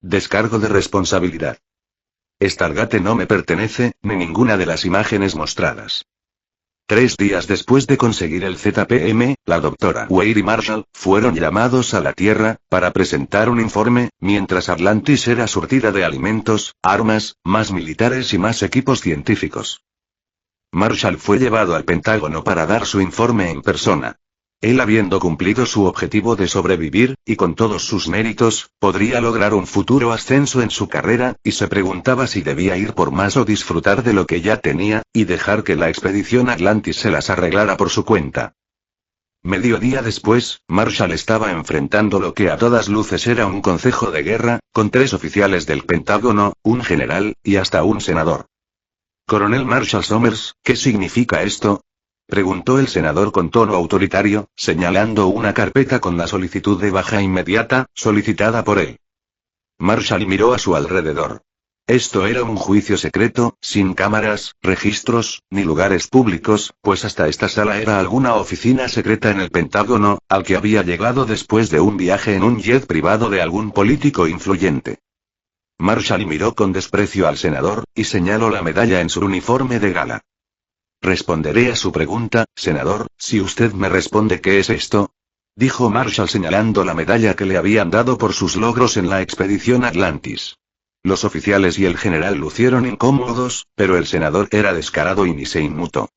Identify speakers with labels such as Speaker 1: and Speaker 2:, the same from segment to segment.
Speaker 1: Descargo de responsabilidad. Stargate no me pertenece, ni ninguna de las imágenes mostradas. 3 días después de conseguir el ZPM, la doctora Weir y Marshall fueron llamados a la Tierra para presentar un informe, mientras Atlantis era surtida de alimentos, armas, más militares y más equipos científicos. Marshall fue llevado al Pentágono para dar su informe en persona. Él, habiendo cumplido su objetivo de sobrevivir, y con todos sus méritos, podría lograr un futuro ascenso en su carrera, y se preguntaba si debía ir por más o disfrutar de lo que ya tenía, y dejar que la expedición Atlantis se las arreglara por su cuenta. Mediodía después, Marshall estaba enfrentando lo que a todas luces era un consejo de guerra, con 3 oficiales del Pentágono, un general, y hasta un senador. Coronel Marshall Somers, ¿qué significa esto?, preguntó el senador con tono autoritario, señalando una carpeta con la solicitud de baja inmediata, solicitada por él. Marshall miró a su alrededor. Esto era un juicio secreto, sin cámaras, registros, ni lugares públicos, pues hasta esta sala era alguna oficina secreta en el Pentágono, al que había llegado después de un viaje en un jet privado de algún político influyente. Marshall miró con desprecio al senador, y señaló la medalla en su uniforme de gala. Responderé a su pregunta, senador, si usted me responde qué es esto, dijo Marshall señalando la medalla que le habían dado por sus logros en la expedición Atlantis. Los oficiales y el general lucieron incómodos, pero el senador era descarado y ni se inmutó.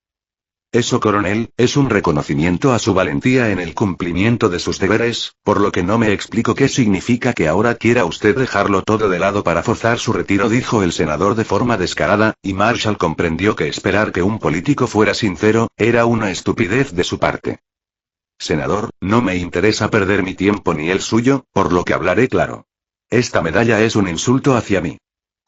Speaker 1: Eso, coronel, es un reconocimiento a su valentía en el cumplimiento de sus deberes, por lo que no me explico qué significa que ahora quiera usted dejarlo todo de lado para forzar su retiro, dijo el senador de forma descarada, y Marshall comprendió que esperar que un político fuera sincero, era una estupidez de su parte. Senador, no me interesa perder mi tiempo ni el suyo, por lo que hablaré claro. Esta medalla es un insulto hacia mí.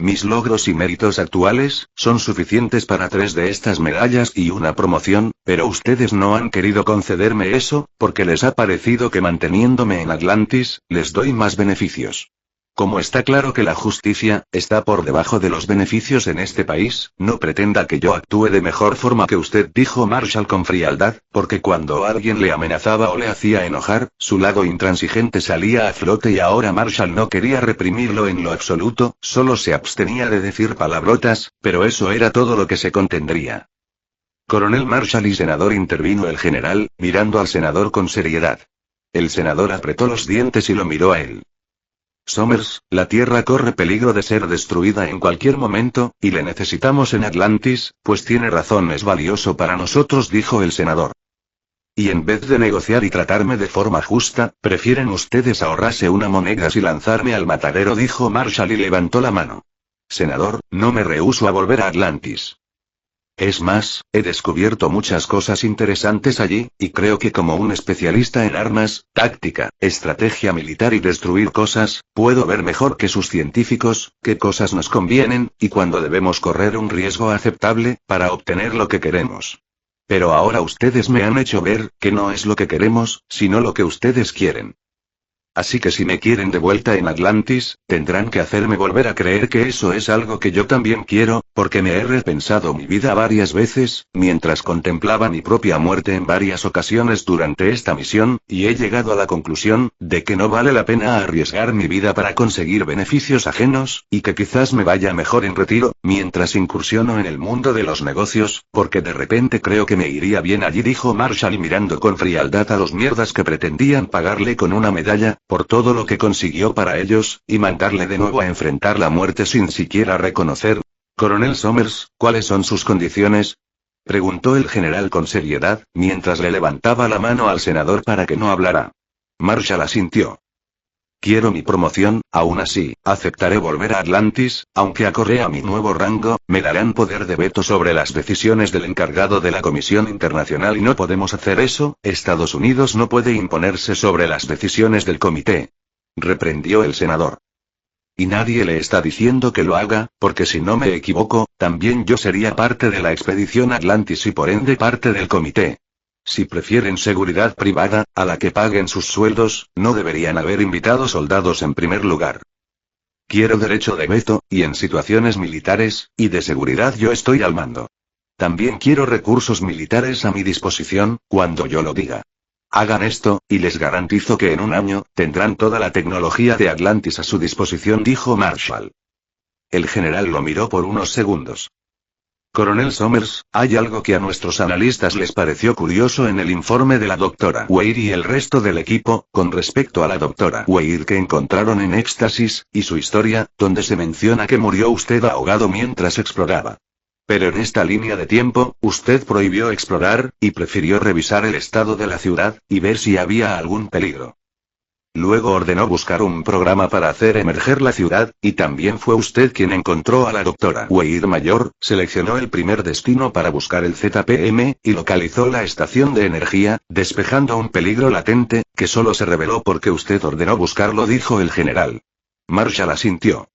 Speaker 1: Mis logros y méritos actuales son suficientes para 3 de estas medallas y una promoción, pero ustedes no han querido concederme eso, porque les ha parecido que manteniéndome en Atlantis, les doy más beneficios. Como está claro que la justicia está por debajo de los beneficios en este país, no pretenda que yo actúe de mejor forma que usted, dijo Marshall con frialdad, porque cuando alguien le amenazaba o le hacía enojar, su lado intransigente salía a flote y ahora Marshall no quería reprimirlo en lo absoluto, solo se abstenía de decir palabrotas, pero eso era todo lo que se contendría. Coronel Marshall y senador, intervino el general, mirando al senador con seriedad. El senador apretó los dientes y lo miró a él. Somers, la Tierra corre peligro de ser destruida en cualquier momento, y le necesitamos en Atlantis, pues tiene razón, es valioso para nosotros, dijo el senador. Y en vez de negociar y tratarme de forma justa, prefieren ustedes ahorrarse una moneda y lanzarme al matadero, dijo Marshall y levantó la mano. Senador, no me rehúso a volver a Atlantis. Es más, he descubierto muchas cosas interesantes allí, y creo que como un especialista en armas, táctica, estrategia militar y destruir cosas, puedo ver mejor que sus científicos, qué cosas nos convienen, y cuándo debemos correr un riesgo aceptable, para obtener lo que queremos. Pero ahora ustedes me han hecho ver, que no es lo que queremos, sino lo que ustedes quieren. Así que si me quieren de vuelta en Atlantis, tendrán que hacerme volver a creer que eso es algo que yo también quiero, porque me he repensado mi vida varias veces, mientras contemplaba mi propia muerte en varias ocasiones durante esta misión, y he llegado a la conclusión, de que no vale la pena arriesgar mi vida para conseguir beneficios ajenos, y que quizás me vaya mejor en retiro, mientras incursiono en el mundo de los negocios, porque de repente creo que me iría bien allí, dijo Marshall mirando con frialdad a los mierdas que pretendían pagarle con una medalla, por todo lo que consiguió para ellos, y mandarle de nuevo a enfrentar la muerte sin siquiera reconocer. Coronel Somers, ¿cuáles son sus condiciones?, preguntó el general con seriedad, mientras le levantaba la mano al senador para que no hablara. Marshall asintió. Quiero mi promoción, aún así, aceptaré volver a Atlantis, aunque acorde a mi nuevo rango, me darán poder de veto sobre las decisiones del encargado de la Comisión Internacional y no podemos hacer eso, Estados Unidos no puede imponerse sobre las decisiones del comité. Reprendió el senador. Y nadie le está diciendo que lo haga, porque si no me equivoco, también yo sería parte de la expedición Atlantis y por ende parte del comité. Si prefieren seguridad privada, a la que paguen sus sueldos, no deberían haber invitado soldados en primer lugar. Quiero derecho de veto, y en situaciones militares, y de seguridad yo estoy al mando. También quiero recursos militares a mi disposición, cuando yo lo diga. Hagan esto, y les garantizo que en un año, tendrán toda la tecnología de Atlantis a su disposición, dijo Marshall. El general lo miró por unos segundos. Coronel Somers, hay algo que a nuestros analistas les pareció curioso en el informe de la doctora Weir y el resto del equipo, con respecto a la doctora Weir que encontraron en éxtasis, y su historia, donde se menciona que murió usted ahogado mientras exploraba. Pero en esta línea de tiempo, usted prohibió explorar, y prefirió revisar el estado de la ciudad, y ver si había algún peligro. Luego ordenó buscar un programa para hacer emerger la ciudad, y también fue usted quien encontró a la doctora Weir mayor, seleccionó el primer destino para buscar el ZPM, y localizó la estación de energía, despejando un peligro latente, que solo se reveló porque usted ordenó buscarlo, dijo el general. Marshall asintió.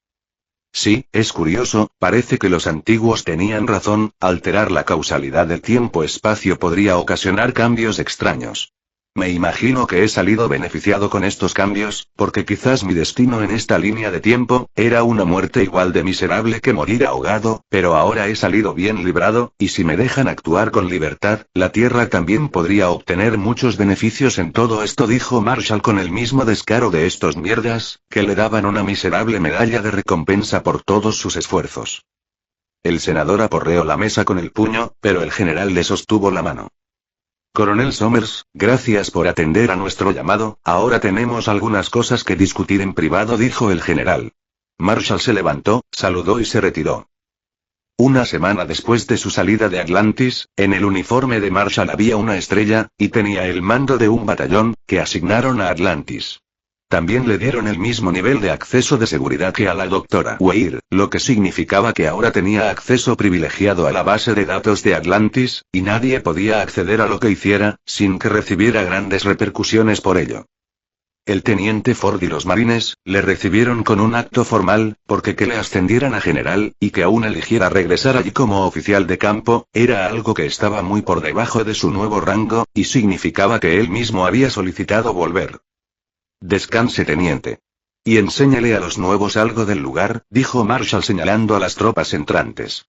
Speaker 1: Sí, es curioso, parece que los antiguos tenían razón, alterar la causalidad del tiempo-espacio podría ocasionar cambios extraños. Me imagino que he salido beneficiado con estos cambios, porque quizás mi destino en esta línea de tiempo, era una muerte igual de miserable que morir ahogado, pero ahora he salido bien librado, y si me dejan actuar con libertad, la Tierra también podría obtener muchos beneficios en todo esto, dijo Marshall con el mismo descaro de estos mierdas, que le daban una miserable medalla de recompensa por todos sus esfuerzos. El senador aporreó la mesa con el puño, pero el general le sostuvo la mano. Coronel Somers, gracias por atender a nuestro llamado, ahora tenemos algunas cosas que discutir en privado, dijo el general. Marshall se levantó, saludó y se retiró. Una semana después de su salida de Atlantis, en el uniforme de Marshall había una estrella, y tenía el mando de un batallón, que asignaron a Atlantis. También le dieron el mismo nivel de acceso de seguridad que a la doctora Weir, lo que significaba que ahora tenía acceso privilegiado a la base de datos de Atlantis, y nadie podía acceder a lo que hiciera, sin que recibiera grandes repercusiones por ello. El teniente Ford y los marines, le recibieron con un acto formal, porque que le ascendieran a general, y que aún eligiera regresar allí como oficial de campo, era algo que estaba muy por debajo de su nuevo rango, y significaba que él mismo había solicitado volver. Descanse, teniente. Y enséñale a los nuevos algo del lugar, dijo Marshall señalando a las tropas entrantes.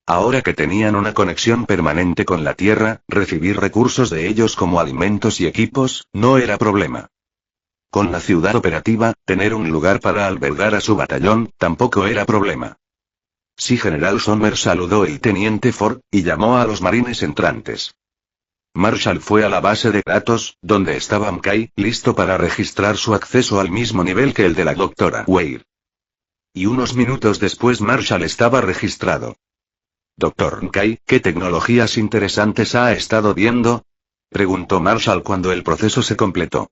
Speaker 1: Ahora que tenían una conexión permanente con la Tierra, recibir recursos de ellos como alimentos y equipos, no era problema. Con la ciudad operativa, tener un lugar para albergar a su batallón, tampoco era problema. Sí, general Somers, saludó el teniente Ford, y llamó a los marines entrantes. Marshall fue a la base de datos, donde estaba McKay, listo para registrar su acceso al mismo nivel que el de la doctora Weir. Y unos minutos después Marshall estaba registrado. Doctor McKay, ¿qué tecnologías interesantes ha estado viendo? Preguntó Marshall cuando el proceso se completó.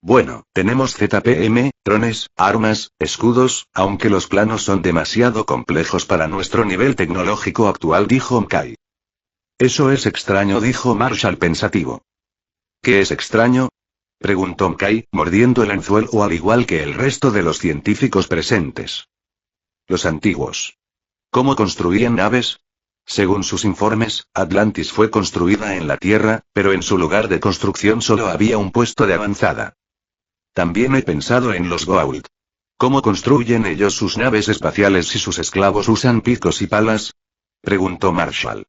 Speaker 1: Bueno, tenemos ZPM, drones, armas, escudos, aunque los planos son demasiado complejos para nuestro nivel tecnológico actual, dijo McKay. Eso es extraño, dijo Marshall pensativo. ¿Qué es extraño? Preguntó McKay, mordiendo el anzuelo al igual que el resto de los científicos presentes. Los antiguos. ¿Cómo construían naves? Según sus informes, Atlantis fue construida en la Tierra, pero en su lugar de construcción solo había un puesto de avanzada. También he pensado en los Goa'uld. ¿Cómo construyen ellos sus naves espaciales si sus esclavos usan picos y palas? Preguntó Marshall.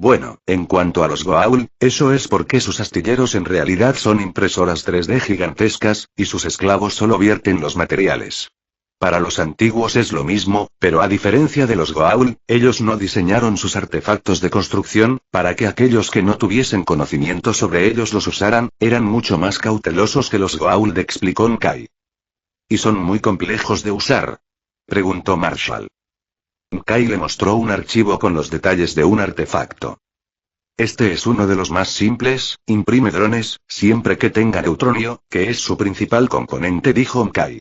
Speaker 1: Bueno, en cuanto a los Goa'uld, eso es porque sus astilleros en realidad son impresoras 3D gigantescas, y sus esclavos solo vierten los materiales. Para los antiguos es lo mismo, pero a diferencia de los Goa'uld, ellos no diseñaron sus artefactos de construcción, para que aquellos que no tuviesen conocimiento sobre ellos los usaran, eran mucho más cautelosos que los Goa'uld, explicó McKay. ¿Y son muy complejos de usar? Preguntó Marshall. McKay le mostró un archivo con los detalles de un artefacto. Este es uno de los más simples, imprime drones, siempre que tenga neutronio, que es su principal componente, dijo McKay.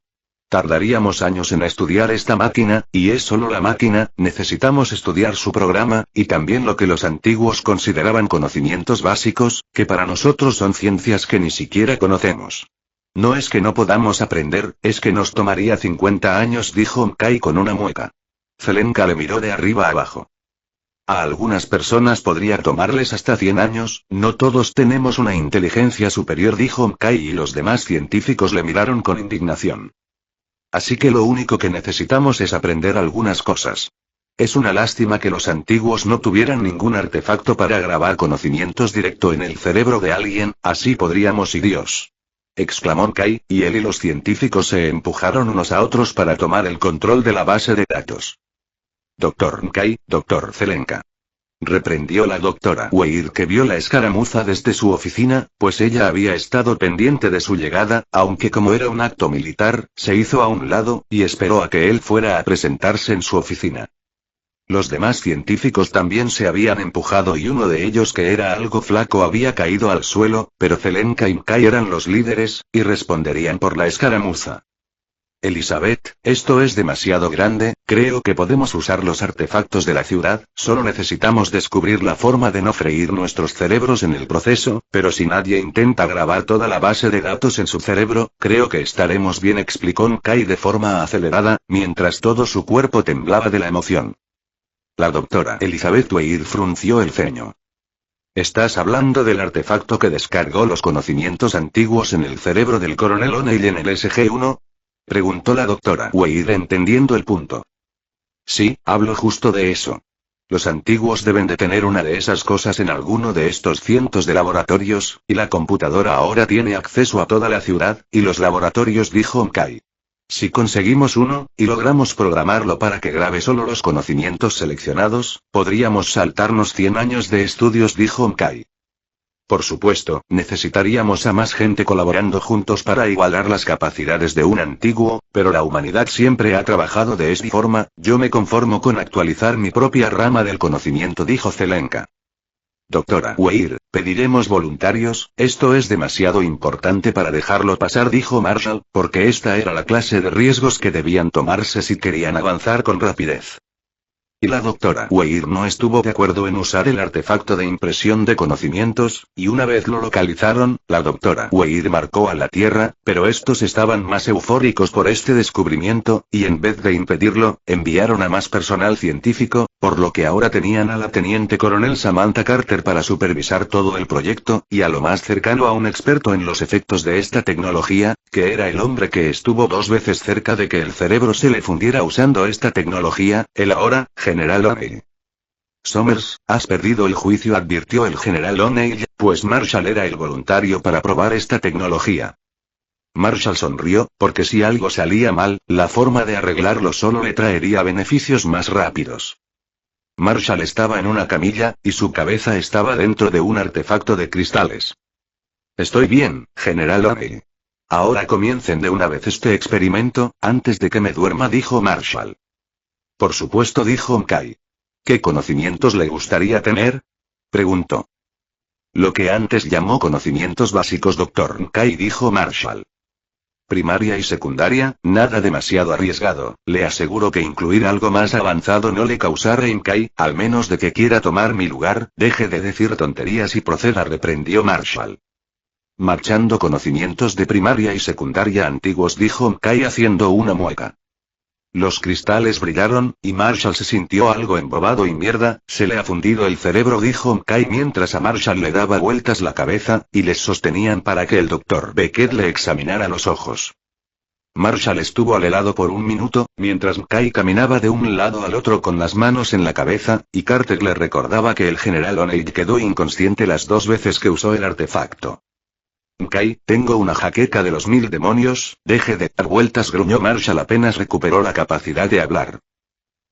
Speaker 1: Tardaríamos años en estudiar esta máquina, y es solo la máquina, necesitamos estudiar su programa, y también lo que los antiguos consideraban conocimientos básicos, que para nosotros son ciencias que ni siquiera conocemos. No es que no podamos aprender, es que nos tomaría 50 años, dijo McKay con una mueca. Zelenka le miró de arriba abajo. A algunas personas podría tomarles hasta 100 años, no todos tenemos una inteligencia superior, dijo McKay, y los demás científicos le miraron con indignación. Así que lo único que necesitamos es aprender algunas cosas. Es una lástima que los antiguos no tuvieran ningún artefacto para grabar conocimientos directo en el cerebro de alguien, así podríamos y Dios. Exclamó Kai, y él y los científicos se empujaron unos a otros para tomar el control de la base de datos. Dr. Kai, Dr. Zelenka. Reprendió la doctora Weir, que vio la escaramuza desde su oficina, pues ella había estado pendiente de su llegada, aunque como era un acto militar, se hizo a un lado, y esperó a que él fuera a presentarse en su oficina. Los demás científicos también se habían empujado y uno de ellos, que era algo flaco, había caído al suelo, pero Zelenka y Kai eran los líderes, y responderían por la escaramuza. Elizabeth, esto es demasiado grande, creo que podemos usar los artefactos de la ciudad, solo necesitamos descubrir la forma de no freír nuestros cerebros en el proceso, pero si nadie intenta grabar toda la base de datos en su cerebro, creo que estaremos bien, explicó Kai de forma acelerada, mientras todo su cuerpo temblaba de la emoción. La doctora Elizabeth Weir frunció el ceño. ¿Estás hablando del artefacto que descargó los conocimientos antiguos en el cerebro del coronel O'Neill en el SG-1? Preguntó la doctora Weir, entendiendo el punto. Sí, hablo justo de eso. Los antiguos deben de tener una de esas cosas en alguno de estos cientos de laboratorios, y la computadora ahora tiene acceso a toda la ciudad, y los laboratorios, dijo Kai. Si conseguimos uno, y logramos programarlo para que grabe solo los conocimientos seleccionados, podríamos saltarnos 100 años de estudios, dijo Kai. Por supuesto, necesitaríamos a más gente colaborando juntos para igualar las capacidades de un antiguo, pero la humanidad siempre ha trabajado de esta forma, yo me conformo con actualizar mi propia rama del conocimiento, dijo Zelenka. Doctora Weir, pediremos voluntarios, esto es demasiado importante para dejarlo pasar, dijo Marshall, porque esta era la clase de riesgos que debían tomarse si querían avanzar con rapidez. Y la doctora Weir no estuvo de acuerdo en usar el artefacto de impresión de conocimientos, y una vez lo localizaron, la doctora Weir marcó a la Tierra, pero estos estaban más eufóricos por este descubrimiento, y en vez de impedirlo, enviaron a más personal científico, por lo que ahora tenían a la teniente coronel Samantha Carter para supervisar todo el proyecto, y a lo más cercano a un experto en los efectos de esta tecnología, que era el hombre que estuvo 2 veces cerca de que el cerebro se le fundiera usando esta tecnología, el ahora General O'Neill. Somers, has perdido el juicio, advirtió el General O'Neill, pues Marshall era el voluntario para probar esta tecnología. Marshall sonrió, porque si algo salía mal, la forma de arreglarlo solo le traería beneficios más rápidos. Marshall estaba en una camilla, y su cabeza estaba dentro de un artefacto de cristales. Estoy bien, General O'Neill. Ahora comiencen de una vez este experimento, antes de que me duerma, dijo Marshall. Por supuesto, dijo Kai. ¿Qué conocimientos le gustaría tener? Preguntó. Lo que antes llamó conocimientos básicos, Dr. Kai, dijo Marshall. Primaria y secundaria, nada demasiado arriesgado, le aseguro que incluir algo más avanzado no le causará Kai, al menos de que quiera tomar mi lugar, deje de decir tonterías y proceda, reprendió Marshall. Marchando conocimientos de primaria y secundaria antiguos, dijo Kai haciendo una mueca. Los cristales brillaron, y Marshall se sintió algo embobado. Y mierda, se le ha fundido el cerebro, dijo Kai mientras a Marshall le daba vueltas la cabeza, y les sostenían para que el Dr. Beckett le examinara los ojos. Marshall estuvo al helado por un minuto, mientras Kai caminaba de un lado al otro con las manos en la cabeza, y Carter le recordaba que el General O'Neill quedó inconsciente las 2 veces que usó el artefacto. Kai, tengo una jaqueca de los 1000 demonios, deje de dar vueltas, gruñó Marshall apenas recuperó la capacidad de hablar.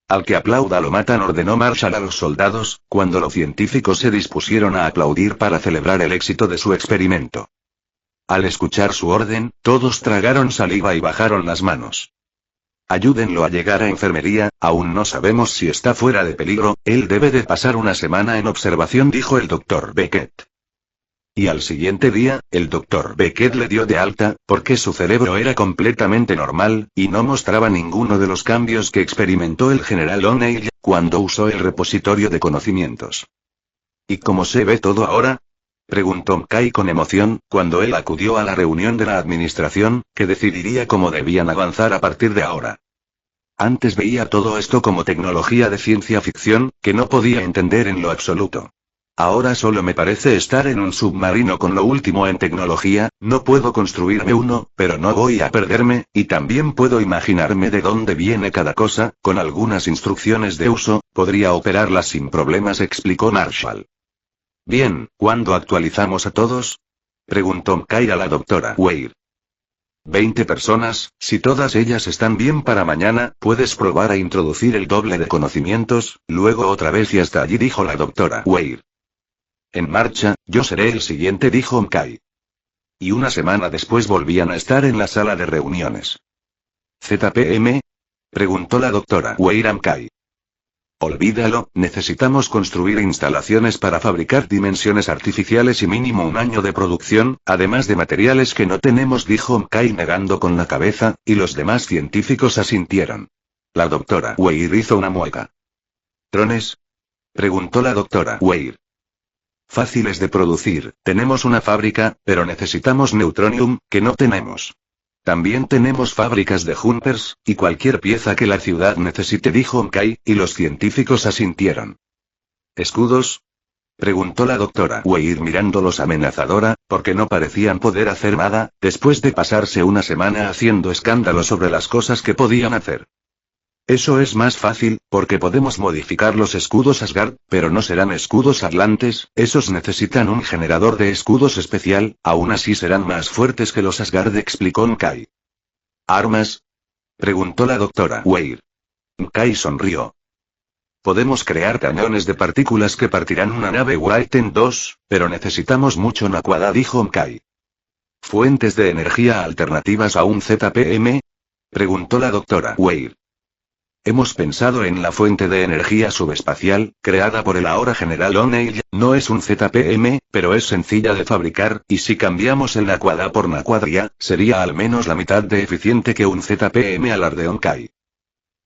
Speaker 1: Al que aplauda lo matan, ordenó Marshall a los soldados, cuando los científicos se dispusieron a aplaudir para celebrar el éxito de su experimento. Al escuchar su orden, todos tragaron saliva y bajaron las manos. Ayúdenlo a llegar a enfermería, aún no sabemos si está fuera de peligro, él debe de pasar una semana en observación, dijo el Dr. Beckett. Y al siguiente día, el Dr. Beckett le dio de alta, porque su cerebro era completamente normal, y no mostraba ninguno de los cambios que experimentó el General O'Neill, cuando usó el repositorio de conocimientos. ¿Y cómo se ve todo ahora? Preguntó Kai con emoción, cuando él acudió a la reunión de la administración, que decidiría cómo debían avanzar a partir de ahora. Antes veía todo esto como tecnología de ciencia ficción, que no podía entender en lo absoluto. Ahora solo me parece estar en un submarino con lo último en tecnología, no puedo construirme uno, pero no voy a perderme, y también puedo imaginarme de dónde viene cada cosa, con algunas instrucciones de uso, podría operarlas sin problemas, explicó Marshall. Bien, ¿cuándo actualizamos a todos? Preguntó Kai a la doctora Weir. 20 personas, si todas ellas están bien para mañana, puedes probar a introducir el doble de conocimientos, luego otra vez y hasta allí, dijo la doctora Weir. En marcha, yo seré el siguiente, dijo Kai. Y una semana después volvían a estar en la sala de reuniones. ¿ZPM? Preguntó la doctora Weir a Kai. Olvídalo, necesitamos construir instalaciones para fabricar dimensiones artificiales y mínimo un año de producción, además de materiales que no tenemos, dijo Kai negando con la cabeza, y los demás científicos asintieron. La doctora Weir hizo una mueca. ¿Drones? Preguntó la doctora Weir. Fáciles de producir, tenemos una fábrica, pero necesitamos neutronium, que no tenemos. También tenemos fábricas de jumpers, y cualquier pieza que la ciudad necesite, dijo Kai, y los científicos asintieron. ¿Escudos? Preguntó la doctora Weir mirándolos amenazadora, porque no parecían poder hacer nada, después de pasarse una semana haciendo escándalo sobre las cosas que podían hacer. Eso es más fácil, porque podemos modificar los escudos Asgard, pero no serán escudos atlantes, esos necesitan un generador de escudos especial, aún así serán más fuertes que los Asgard, explicó Kai. ¿Armas? Preguntó la doctora Weir. Kai sonrió. Podemos crear cañones de partículas que partirán una nave Wright en dos, pero necesitamos mucho Naquadah, dijo Kai. ¿Fuentes de energía alternativas a un ZPM? Preguntó la doctora Weir. Hemos pensado en la fuente de energía subespacial, creada por el ahora general O'Neill, no es un ZPM, pero es sencilla de fabricar, y si cambiamos el Naquadah por Naquadria, sería al menos la mitad de eficiente que un ZPM, alardeó Kai.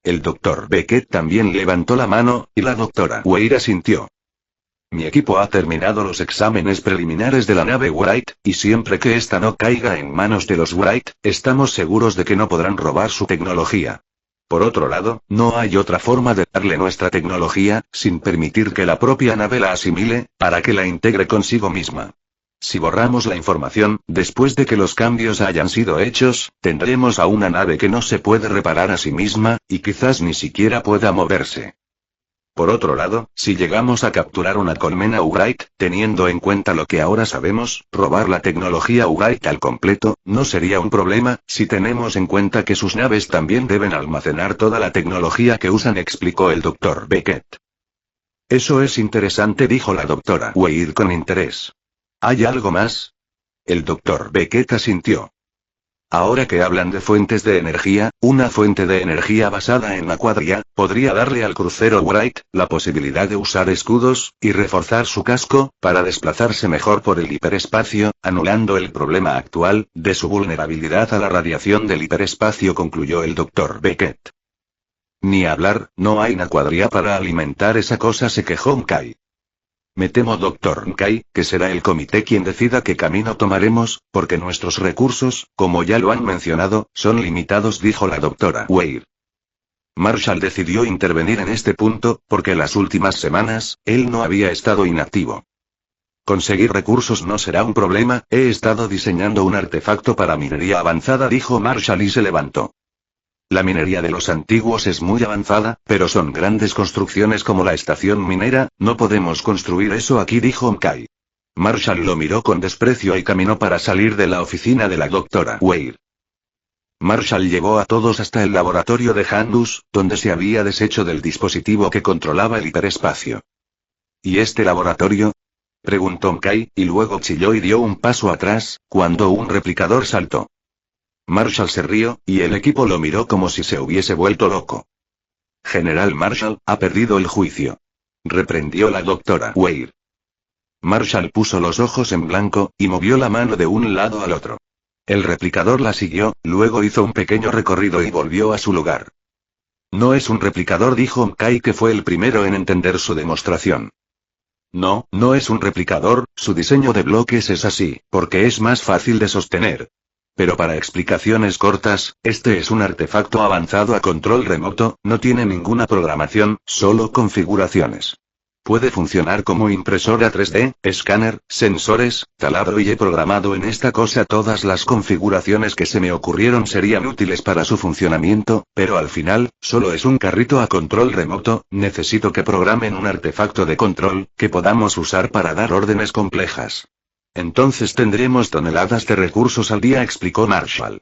Speaker 1: El Dr. Beckett también levantó la mano, y la doctora Weir asintió. Mi equipo ha terminado los exámenes preliminares de la nave Wright, y siempre que ésta no caiga en manos de los Wright, estamos seguros de que no podrán robar su tecnología. Por otro lado, no hay otra forma de darle nuestra tecnología, sin permitir que la propia nave la asimile, para que la integre consigo misma. Si borramos la información, después de que los cambios hayan sido hechos, tendremos a una nave que no se puede reparar a sí misma, y quizás ni siquiera pueda moverse. Por otro lado, si llegamos a capturar una colmena Wright, teniendo en cuenta lo que ahora sabemos, robar la tecnología Wright al completo, no sería un problema, si tenemos en cuenta que sus naves también deben almacenar toda la tecnología que usan, explicó el Dr. Beckett. Eso es interesante, dijo la doctora Weir con interés. ¿Hay algo más? El Dr. Beckett asintió. Ahora que hablan de fuentes de energía, una fuente de energía basada en Naquadria, podría darle al crucero Wright la posibilidad de usar escudos, y reforzar su casco, para desplazarse mejor por el hiperespacio, anulando el problema actual, de su vulnerabilidad a la radiación del hiperespacio, concluyó el Dr. Beckett. Ni hablar, no hay Naquadria para alimentar esa cosa, se quejó Kai. Me temo, Dr. Kai, que será el comité quien decida qué camino tomaremos, porque nuestros recursos, como ya lo han mencionado, son limitados, dijo la doctora Weir. Marshall decidió intervenir en este punto, porque las últimas semanas, él no había estado inactivo. Conseguir recursos no será un problema, he estado diseñando un artefacto para minería avanzada, dijo Marshall y se levantó. La minería de los antiguos es muy avanzada, pero son grandes construcciones como la estación minera, no podemos construir eso aquí, dijo Kai. Marshall lo miró con desprecio y caminó para salir de la oficina de la doctora Weir. Marshall llevó a todos hasta el laboratorio de Handus, donde se había deshecho del dispositivo que controlaba el hiperespacio. ¿Y este laboratorio? Preguntó Kai, y luego chilló y dio un paso atrás, cuando un replicador saltó. Marshall se rió, y el equipo lo miró como si se hubiese vuelto loco. General Marshall, ha perdido el juicio. Reprendió la doctora Weir. Marshall puso los ojos en blanco, y movió la mano de un lado al otro. El replicador la siguió, luego hizo un pequeño recorrido y volvió a su lugar. No es un replicador, dijo Kai, que fue el primero en entender su demostración. No, no es un replicador, su diseño de bloques es así, porque es más fácil de sostener. Pero para explicaciones cortas, este es un artefacto avanzado a control remoto, no tiene ninguna programación, solo configuraciones. Puede funcionar como impresora 3D, escáner, sensores, taladro y he programado en esta cosa todas las configuraciones que se me ocurrieron serían útiles para su funcionamiento, pero al final, solo es un carrito a control remoto, necesito que programen un artefacto de control, que podamos usar para dar órdenes complejas. Entonces tendremos toneladas de recursos al día, explicó Marshall.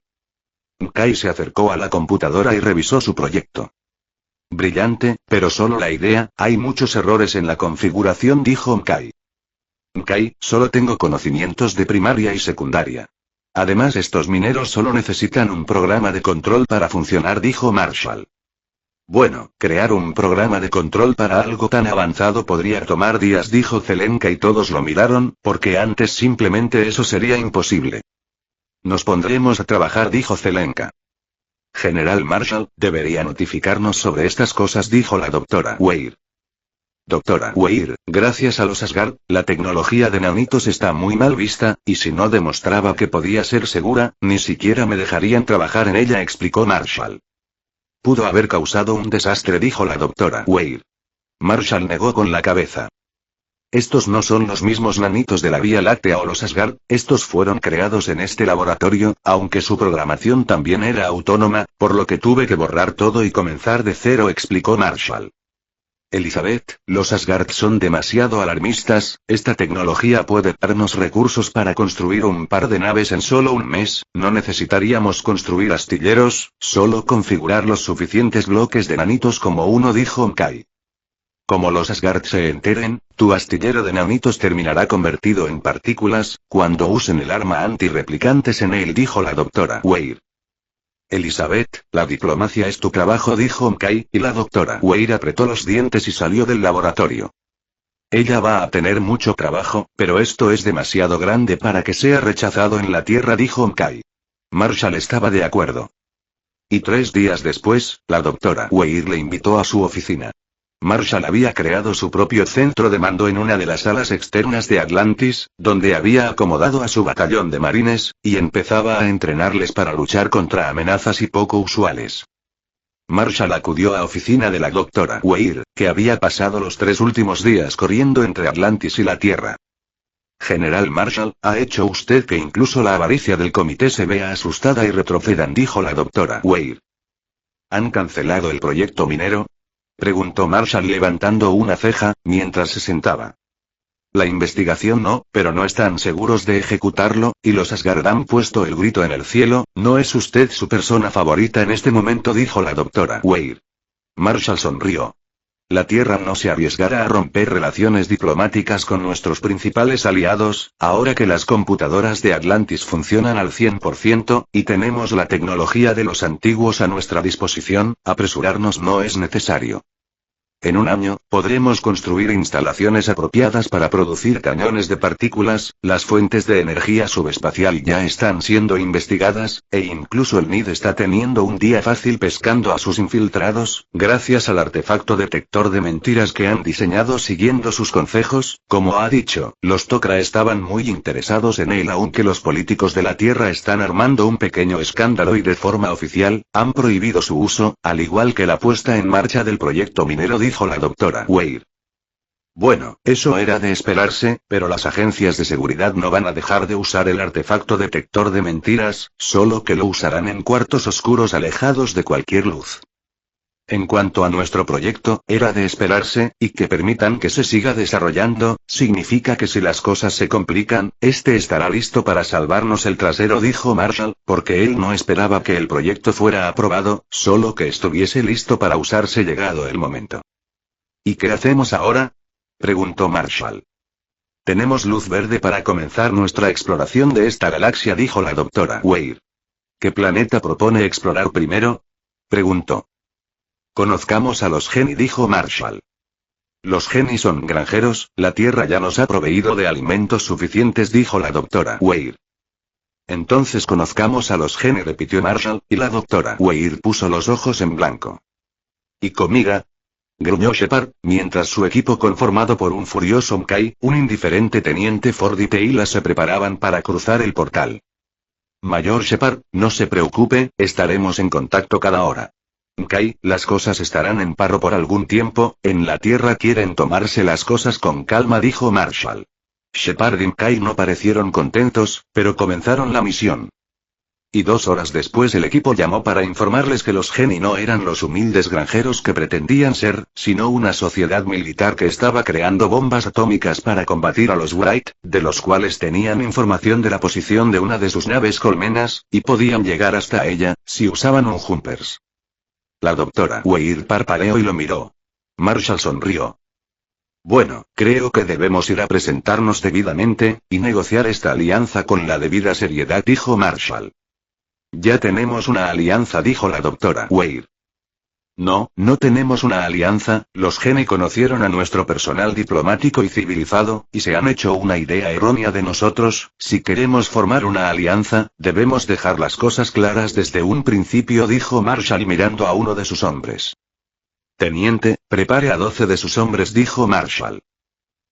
Speaker 1: Kai se acercó a la computadora y revisó su proyecto. Brillante, pero solo la idea, hay muchos errores en la configuración, dijo Kai. Kai, solo tengo conocimientos de primaria y secundaria. Además, estos mineros solo necesitan un programa de control para funcionar, dijo Marshall. Bueno, crear un programa de control para algo tan avanzado podría tomar días, dijo Zelenka, y todos lo miraron, porque antes simplemente eso sería imposible. Nos pondremos a trabajar, dijo Zelenka. General Marshall, debería notificarnos sobre estas cosas, dijo la doctora Weir. Doctora Weir, gracias a los Asgard, la tecnología de nanitos está muy mal vista, y si no demostraba que podía ser segura, ni siquiera me dejarían trabajar en ella, explicó Marshall. Pudo haber causado un desastre, dijo la doctora Weir. Marshall negó con la cabeza. Estos no son los mismos nanitos de la Vía Láctea o los Asgard, estos fueron creados en este laboratorio, aunque su programación también era autónoma, por lo que tuve que borrar todo y comenzar de cero, explicó Marshall. Elizabeth, los Asgard son demasiado alarmistas, esta tecnología puede darnos recursos para construir un par de naves en solo un mes, no necesitaríamos construir astilleros, solo configurar los suficientes bloques de nanitos como uno, dijo Kai. Como los Asgard se enteren, tu astillero de nanitos terminará convertido en partículas, cuando usen el arma antirreplicantes en él, dijo la doctora Weir. Elizabeth, la diplomacia es tu trabajo, dijo Kai, y la doctora Weir apretó los dientes y salió del laboratorio. Ella va a tener mucho trabajo, pero esto es demasiado grande para que sea rechazado en la Tierra, dijo Kai. Marshall estaba de acuerdo. Y 3 días después, la doctora Weir le invitó a su oficina. Marshall había creado su propio centro de mando en una de las salas externas de Atlantis, donde había acomodado a su batallón de marines, y empezaba a entrenarles para luchar contra amenazas y poco usuales. Marshall acudió a la oficina de la doctora Weir, que había pasado los 3 últimos días corriendo entre Atlantis y la Tierra. General Marshall, ha hecho usted que incluso la avaricia del comité se vea asustada y retrocedan, dijo la doctora Weir. ¿Han cancelado el proyecto minero?, preguntó Marshall levantando una ceja, mientras se sentaba. La investigación no, pero no están seguros de ejecutarlo, y los Asgard han puesto el grito en el cielo. No es usted su persona favorita en este momento, dijo la doctora Weir. Marshall sonrió. La Tierra no se arriesgará a romper relaciones diplomáticas con nuestros principales aliados, ahora que las computadoras de Atlantis funcionan al 100%, y tenemos la tecnología de los antiguos a nuestra disposición, apresurarnos no es necesario. En un año, podremos construir instalaciones apropiadas para producir cañones de partículas, las fuentes de energía subespacial ya están siendo investigadas, e incluso el NID está teniendo un día fácil pescando a sus infiltrados, gracias al artefacto detector de mentiras que han diseñado siguiendo sus consejos. Como ha dicho, los Tok'ra estaban muy interesados en él, aunque los políticos de la Tierra están armando un pequeño escándalo y de forma oficial, han prohibido su uso, al igual que la puesta en marcha del proyecto minero, dijo la doctora Weir. Bueno, eso era de esperarse, pero las agencias de seguridad no van a dejar de usar el artefacto detector de mentiras, solo que lo usarán en cuartos oscuros alejados de cualquier luz. En cuanto a nuestro proyecto, era de esperarse, y que permitan que se siga desarrollando, significa que si las cosas se complican, este estará listo para salvarnos el trasero, dijo Marshall, porque él no esperaba que el proyecto fuera aprobado, solo que estuviese listo para usarse llegado el momento. ¿Y qué hacemos ahora?, preguntó Marshall. Tenemos luz verde para comenzar nuestra exploración de esta galaxia, dijo la doctora Weir. ¿Qué planeta propone explorar primero?, preguntó. Conozcamos a los Geni, dijo Marshall. Los Geni son granjeros, la Tierra ya nos ha proveído de alimentos suficientes, dijo la doctora Weir. Entonces conozcamos a los Geni, repitió Marshall, y la doctora Weir puso los ojos en blanco. ¿Y comida?, gruñó Shepard, mientras su equipo conformado por un furioso Kai, un indiferente teniente Ford y Teila se preparaban para cruzar el portal. Mayor Shepard, no se preocupe, estaremos en contacto cada hora. Kai, las cosas estarán en paro por algún tiempo, en la Tierra quieren tomarse las cosas con calma, dijo Marshall. Shepard y Kai no parecieron contentos, pero comenzaron la misión. Y 2 horas después el equipo llamó para informarles que los Geni no eran los humildes granjeros que pretendían ser, sino una sociedad militar que estaba creando bombas atómicas para combatir a los Wright, de los cuales tenían información de la posición de una de sus naves colmenas, y podían llegar hasta ella, si usaban un Jumpers. La doctora Weir parpadeó y lo miró. Marshall sonrió. Bueno, creo que debemos ir a presentarnos debidamente, y negociar esta alianza con la debida seriedad, dijo Marshall. Ya tenemos una alianza, dijo la doctora Weir. No, no tenemos una alianza, los Geni conocieron a nuestro personal diplomático y civilizado, y se han hecho una idea errónea de nosotros. Si queremos formar una alianza, debemos dejar las cosas claras desde un principio, dijo Marshall mirando a uno de sus hombres. Teniente, prepare a 12 de sus hombres, dijo Marshall.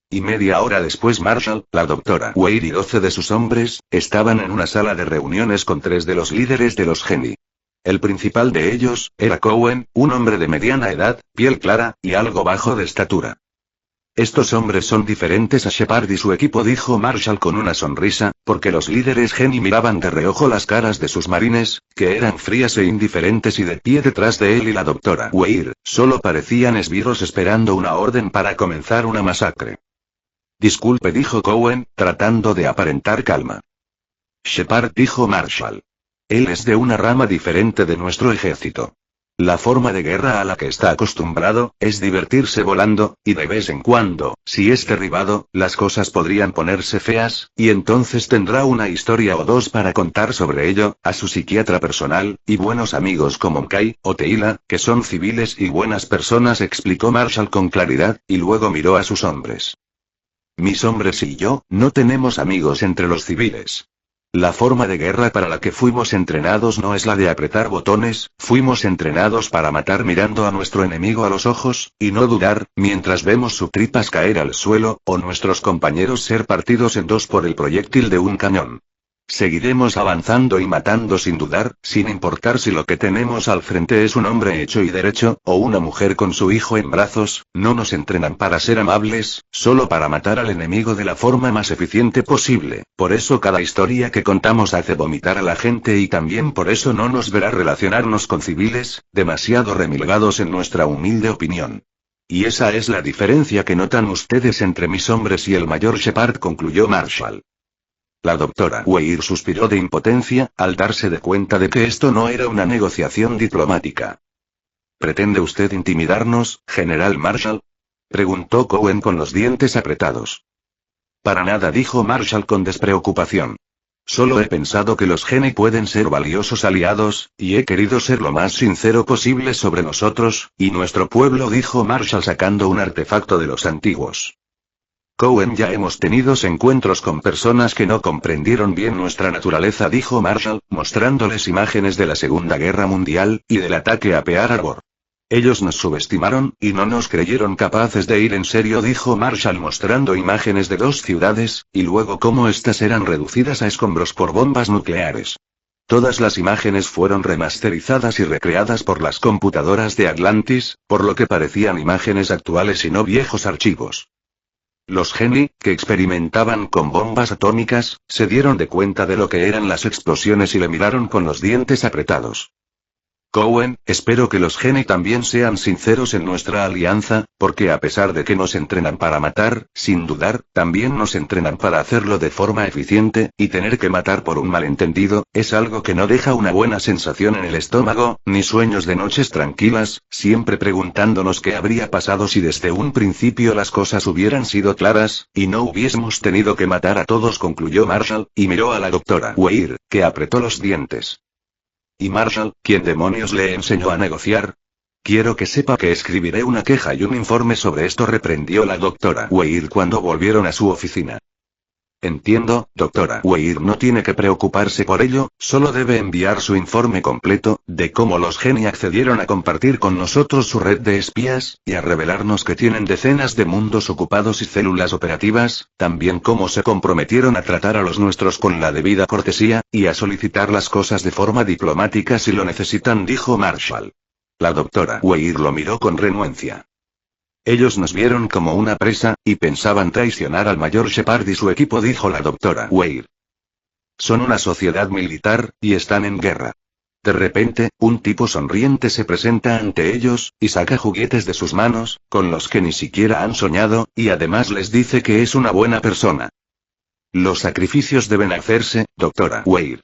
Speaker 1: Y media hora después Marshall, la doctora Weir y 12 de sus hombres, estaban en una sala de reuniones con 3 de los líderes de los Geni. El principal de ellos, era Cowen, un hombre de mediana edad, piel clara, y algo bajo de estatura. Estos hombres son diferentes a Shepard y su equipo, dijo Marshall con una sonrisa, porque los líderes Geni miraban de reojo las caras de sus marines, que eran frías e indiferentes, y de pie detrás de él y la doctora Weir, solo parecían esbirros esperando una orden para comenzar una masacre. Disculpe, dijo Cowen, tratando de aparentar calma. Shepard, dijo Marshall. Él es de una rama diferente de nuestro ejército. La forma de guerra a la que está acostumbrado, es divertirse volando, y de vez en cuando, si es derribado, las cosas podrían ponerse feas, y entonces tendrá una historia o dos para contar sobre ello, a su psiquiatra personal, y buenos amigos como Kai, o Teila, que son civiles y buenas personas, explicó Marshall con claridad, y luego miró a sus hombres. Mis hombres y yo, no tenemos amigos entre los civiles. La forma de guerra para la que fuimos entrenados no es la de apretar botones, fuimos entrenados para matar mirando a nuestro enemigo a los ojos, y no dudar, mientras vemos sus tripas caer al suelo, o nuestros compañeros ser partidos en dos por el proyectil de un cañón. Seguiremos avanzando y matando sin dudar, sin importar si lo que tenemos al frente es un hombre hecho y derecho, o una mujer con su hijo en brazos. No nos entrenan para ser amables, solo para matar al enemigo de la forma más eficiente posible. Por eso cada historia que contamos hace vomitar a la gente, y también por eso no nos verá relacionarnos con civiles, demasiado remilgados en nuestra humilde opinión. Y esa es la diferencia que notan ustedes entre mis hombres y el mayor Shepard, concluyó Marshall. La doctora Weir suspiró de impotencia, al darse de cuenta de que esto no era una negociación diplomática. ¿Pretende usted intimidarnos, General Marshall?, preguntó Cowen con los dientes apretados. Para nada, dijo Marshall con despreocupación. Solo he pensado que los Geni pueden ser valiosos aliados, y he querido ser lo más sincero posible sobre nosotros, y nuestro pueblo, dijo Marshall sacando un artefacto de los antiguos. Cowen, ya hemos tenido encuentros con personas que no comprendieron bien nuestra naturaleza, dijo Marshall, mostrándoles imágenes de la Segunda Guerra Mundial, y del ataque a Pearl Harbor. Ellos nos subestimaron, y no nos creyeron capaces de ir en serio, dijo Marshall mostrando imágenes de 2 ciudades, y luego cómo éstas eran reducidas a escombros por bombas nucleares. Todas las imágenes fueron remasterizadas y recreadas por las computadoras de Atlantis, por lo que parecían imágenes actuales y no viejos archivos. Los Geni, que experimentaban con bombas atómicas, se dieron de cuenta de lo que eran las explosiones y le miraron con los dientes apretados. Cowen, espero que los Geni también sean sinceros en nuestra alianza, porque a pesar de que nos entrenan para matar, sin dudar, también nos entrenan para hacerlo de forma eficiente, y tener que matar por un malentendido, es algo que no deja una buena sensación en el estómago, ni sueños de noches tranquilas, siempre preguntándonos qué habría pasado si desde un principio las cosas hubieran sido claras, y no hubiésemos tenido que matar a todos, concluyó Marshall, y miró a la doctora Weir, que apretó los dientes. ¿Y Marshall, quién demonios le enseñó a negociar? Quiero que sepa que escribiré una queja y un informe sobre esto, reprendió la doctora Weir cuando volvieron a su oficina. Entiendo, doctora Weir, no tiene que preocuparse por ello, solo debe enviar su informe completo, de cómo los Geni accedieron a compartir con nosotros su red de espías, y a revelarnos que tienen decenas de mundos ocupados y células operativas, también cómo se comprometieron a tratar a los nuestros con la debida cortesía, y a solicitar las cosas de forma diplomática si lo necesitan, dijo Marshall. La doctora Weir lo miró con renuencia. Ellos nos vieron como una presa, y pensaban traicionar al mayor Shepard y su equipo, dijo la doctora Weir. Son una sociedad militar, y están en guerra. De repente, un tipo sonriente se presenta ante ellos, y saca juguetes de sus manos, con los que ni siquiera han soñado, y además les dice que es una buena persona. Los sacrificios deben hacerse, doctora Weir.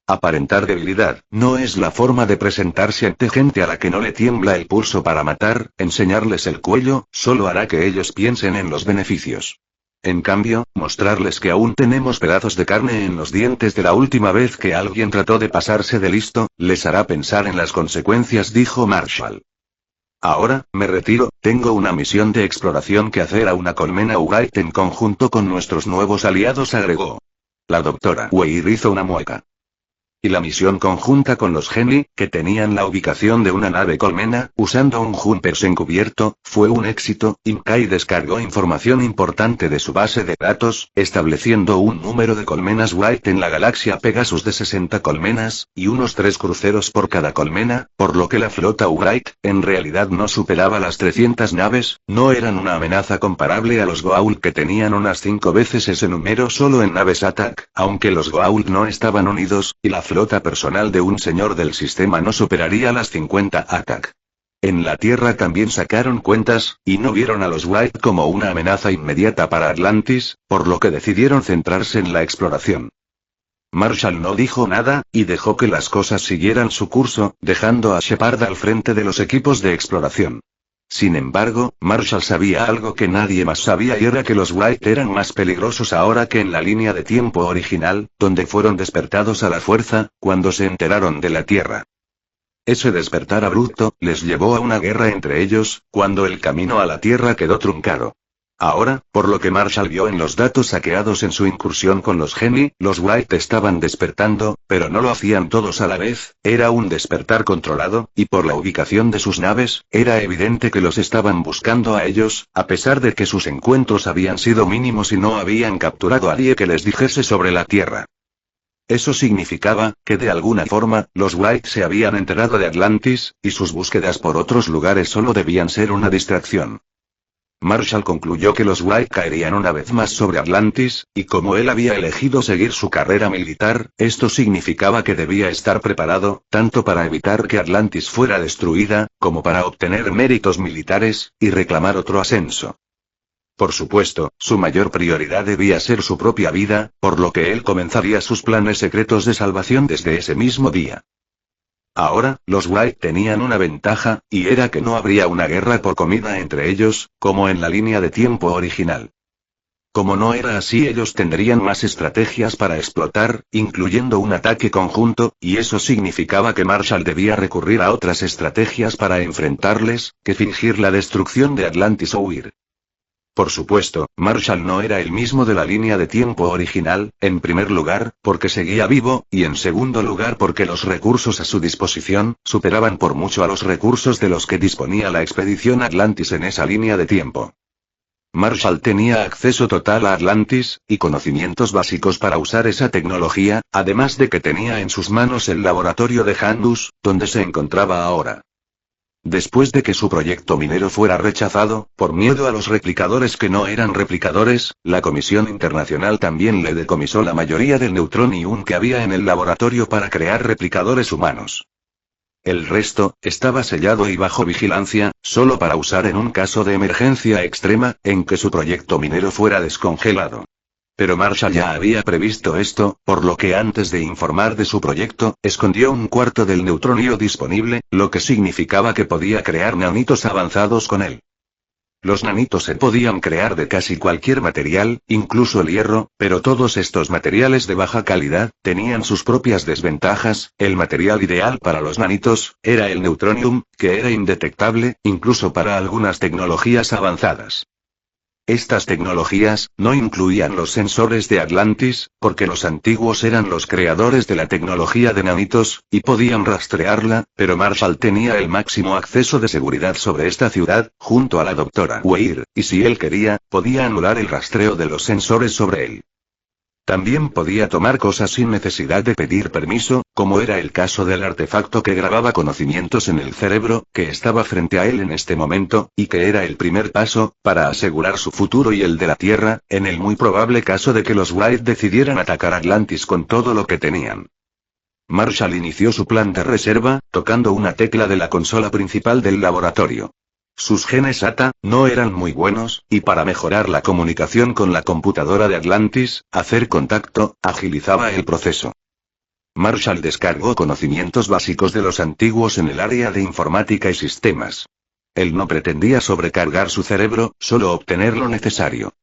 Speaker 1: Aparentar debilidad, no es la forma de presentarse ante gente a la que no le tiembla el pulso para matar, enseñarles el cuello, solo hará que ellos piensen en los beneficios. En cambio, mostrarles que aún tenemos pedazos de carne en los dientes de la última vez que alguien trató de pasarse de listo, les hará pensar en las consecuencias, dijo Marshall. Ahora, me retiro, tengo una misión de exploración que hacer a una colmena Wright en conjunto con nuestros nuevos aliados, agregó. La doctora Weir hizo una mueca. Y la misión conjunta con los Geni, que tenían la ubicación de una nave colmena, usando un Jumpers encubierto, fue un éxito. Imkai descargó información importante de su base de datos, estableciendo un número de colmenas Wright en la galaxia Pegasus de 60 colmenas, y unos 3 cruceros por cada colmena, por lo que la flota Wright, en realidad no superaba las 300 naves, no eran una amenaza comparable a los Goa'uld, que tenían unas 5 veces ese número solo en naves Attack, aunque los Goa'uld no estaban unidos, y la flota personal de un señor del sistema no superaría las 50 Attack. En la Tierra también sacaron cuentas, y no vieron a los Wright como una amenaza inmediata para Atlantis, por lo que decidieron centrarse en la exploración. Marshall no dijo nada, y dejó que las cosas siguieran su curso, dejando a Shepard al frente de los equipos de exploración. Sin embargo, Marshall sabía algo que nadie más sabía, y era que los Wright eran más peligrosos ahora que en la línea de tiempo original, donde fueron despertados a la fuerza, cuando se enteraron de la Tierra. Ese despertar abrupto, les llevó a una guerra entre ellos, cuando el camino a la Tierra quedó truncado. Ahora, por lo que Marshall vio en los datos saqueados en su incursión con los Geni, los Wright estaban despertando, pero no lo hacían todos a la vez, era un despertar controlado, y por la ubicación de sus naves, era evidente que los estaban buscando a ellos, a pesar de que sus encuentros habían sido mínimos y no habían capturado a nadie que les dijese sobre la Tierra. Eso significaba, que de alguna forma, los Wright se habían enterado de Atlantis, y sus búsquedas por otros lugares solo debían ser una distracción. Marshall concluyó que los Wright caerían una vez más sobre Atlantis, y como él había elegido seguir su carrera militar, esto significaba que debía estar preparado, tanto para evitar que Atlantis fuera destruida, como para obtener méritos militares, y reclamar otro ascenso. Por supuesto, su mayor prioridad debía ser su propia vida, por lo que él comenzaría sus planes secretos de salvación desde ese mismo día. Ahora, los Wright tenían una ventaja, y era que no habría una guerra por comida entre ellos, como en la línea de tiempo original. Como no era así, ellos tendrían más estrategias para explotar, incluyendo un ataque conjunto, y eso significaba que Marshall debía recurrir a otras estrategias para enfrentarles, que fingir la destrucción de Atlantis o huir. Por supuesto, Marshall no era el mismo de la línea de tiempo original, en primer lugar, porque seguía vivo, y en segundo lugar porque los recursos a su disposición, superaban por mucho a los recursos de los que disponía la expedición Atlantis en esa línea de tiempo. Marshall tenía acceso total a Atlantis, y conocimientos básicos para usar esa tecnología, además de que tenía en sus manos el laboratorio de Handus, donde se encontraba ahora. Después de que su proyecto minero fuera rechazado, por miedo a los replicadores que no eran replicadores, la Comisión Internacional también le decomisó la mayoría del neutronium que había en el laboratorio para crear replicadores humanos. El resto, estaba sellado y bajo vigilancia, solo para usar en un caso de emergencia extrema, en que su proyecto minero fuera descongelado. Pero Marshall ya había previsto esto, por lo que antes de informar de su proyecto, escondió un cuarto del neutronio disponible, lo que significaba que podía crear nanitos avanzados con él. Los nanitos se podían crear de casi cualquier material, incluso el hierro, pero todos estos materiales de baja calidad, tenían sus propias desventajas. El material ideal para los nanitos, era el neutronium, que era indetectable, incluso para algunas tecnologías avanzadas. Estas tecnologías, no incluían los sensores de Atlantis, porque los antiguos eran los creadores de la tecnología de nanitos, y podían rastrearla, pero Marshall tenía el máximo acceso de seguridad sobre esta ciudad, junto a la doctora Weir, y si él quería, podía anular el rastreo de los sensores sobre él. También podía tomar cosas sin necesidad de pedir permiso, como era el caso del artefacto que grababa conocimientos en el cerebro, que estaba frente a él en este momento, y que era el primer paso, para asegurar su futuro y el de la Tierra, en el muy probable caso de que los Wright decidieran atacar Atlantis con todo lo que tenían. Marshall inició su plan de reserva, tocando una tecla de la consola principal del laboratorio. Sus genes ATA no eran muy buenos, y para mejorar la comunicación con la computadora de Atlantis, hacer contacto, agilizaba el proceso. Marshall descargó conocimientos básicos de los antiguos en el área de informática y sistemas. Él no pretendía sobrecargar su cerebro, solo obtener lo necesario.